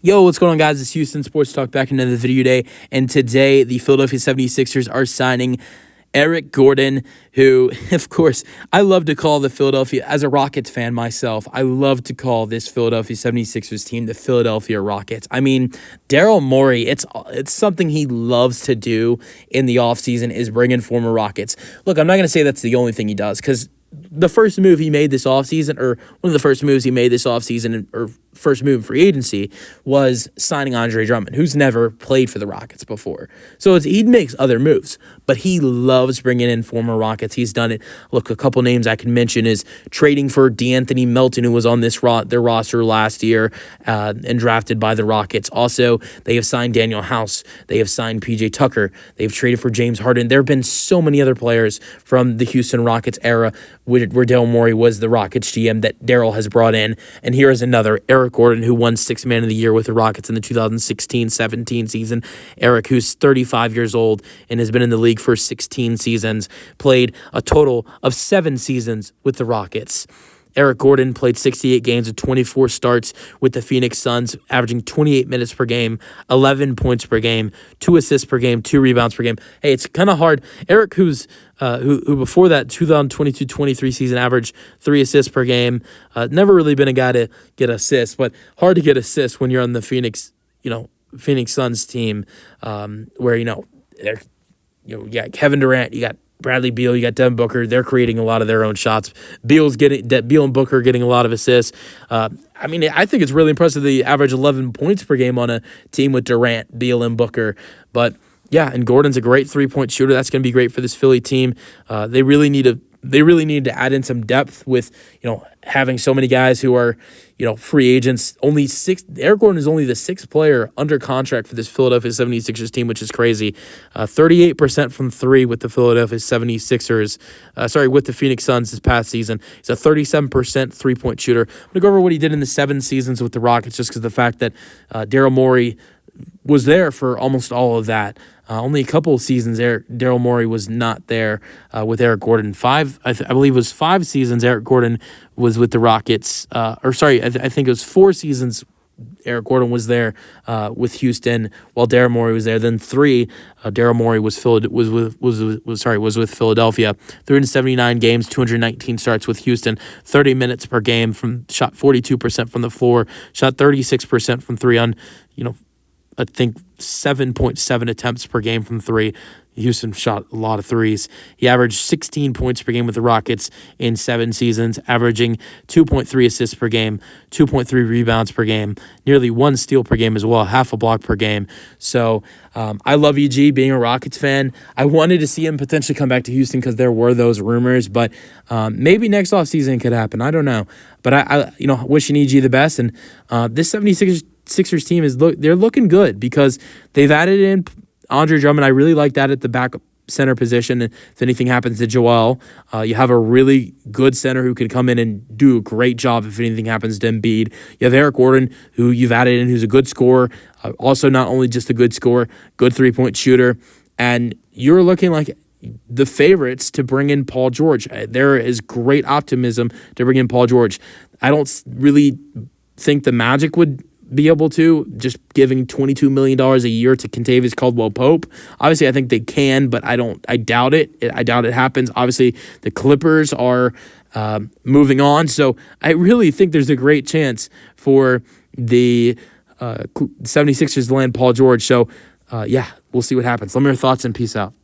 Yo, what's going on, guys? It's Houston Sports Talk back into the video today. And today, the Philadelphia 76ers are signing Eric Gordon, who, of course, I love to call the Philadelphia, as a Rockets fan myself, I love to call this Philadelphia 76ers team the Philadelphia Rockets. I mean, Daryl Morey, it's something he loves to do in the offseason is bring in former Rockets. Look, I'm not going to say that's the only thing he does, because the first move he made this offseason, or one of the first moves he made this offseason, or first move in free agency, was signing Andre Drummond, who's never played for the Rockets before. So he makes other moves, but he loves bringing in former Rockets. He's done it. Look, a couple names I can mention is trading for D'Anthony Melton, who was on their roster last year and drafted by the Rockets. Also, they have signed Daniel House. They have signed PJ Tucker. They've traded for James Harden. There have been so many other players from the Houston Rockets era where Daryl Morey was the Rockets GM that Daryl has brought in. And here is another, Eric Gordon, who won Sixth Man of the Year with the Rockets in the 2016-17 season. Eric, who's 35 years old and has been in the league for 16 seasons, played a total of 7 seasons with the Rockets. Eric Gordon played 68 games with 24 starts with the Phoenix Suns, averaging 28 minutes per game, 11 points per game, 2 assists per game, 2 rebounds per game. Hey, it's kind of hard. Eric, who before that 2022-23 season averaged 3 assists per game, never really been a guy to get assists, but hard to get assists when you're on the Phoenix Suns team, where you got Kevin Durant, you got Bradley Beal, you got Devin Booker. They're creating a lot of their own shots. Beal and Booker getting a lot of assists. I think it's really impressive they average 11 points per game on a team with Durant, Beal, and Booker. But yeah, and Gordon's a great 3-point shooter. That's going to be great for this Philly team. They really need to add in some depth with having so many guys who are free agents. Eric Gordon is only the 6th player under contract for this Philadelphia 76ers team, which is crazy. 38% from 3 with the Philadelphia 76ers. With the Phoenix Suns this past season. He's a 37% 3-point shooter. I'm going to go over what he did in the 7 seasons with the Rockets, just because of the fact that Daryl Morey was there for almost all of that. Only a couple of seasons Daryl Morey was not there with Eric Gordon. I believe it was 5 seasons Eric Gordon was with the Rockets. I think it was 4 seasons Eric Gordon was there with Houston while Daryl Morey was there. Then 3, Daryl Morey was with Philadelphia. 379 games, 219 starts with Houston, 30 minutes per game, shot 42% from the floor, shot 36% from 3 on, I think 7.7 attempts per game from 3. Houston shot a lot of threes. He averaged 16 points per game with the Rockets in 7 seasons, averaging 2.3 assists per game, 2.3 rebounds per game, nearly 1 steal per game as well, half a block per game. So I love EG, being a Rockets fan. I wanted to see him potentially come back to Houston because there were those rumors, but maybe next offseason could happen. I don't know. But I wishing EG the best. And this 76ers team they're looking good because they've added in Andre Drummond. I really like that at the backup center position. If anything happens to Joel, you have a really good center who can come in and do a great job if anything happens to Embiid. You have Eric Gordon, who you've added in, who's a good scorer. Also, not only just a good scorer, good 3-point shooter. And you're looking like the favorites to bring in Paul George. There is great optimism to bring in Paul George. I don't really think the Magic would be able to, just giving $22 million a year to Kentavious Caldwell-Pope. Obviously, I think they can, but I doubt it. I doubt it happens. Obviously, the Clippers are moving on, so I really think there's a great chance for the 76ers to land Paul George. So, we'll see what happens. Let me know your thoughts and peace out.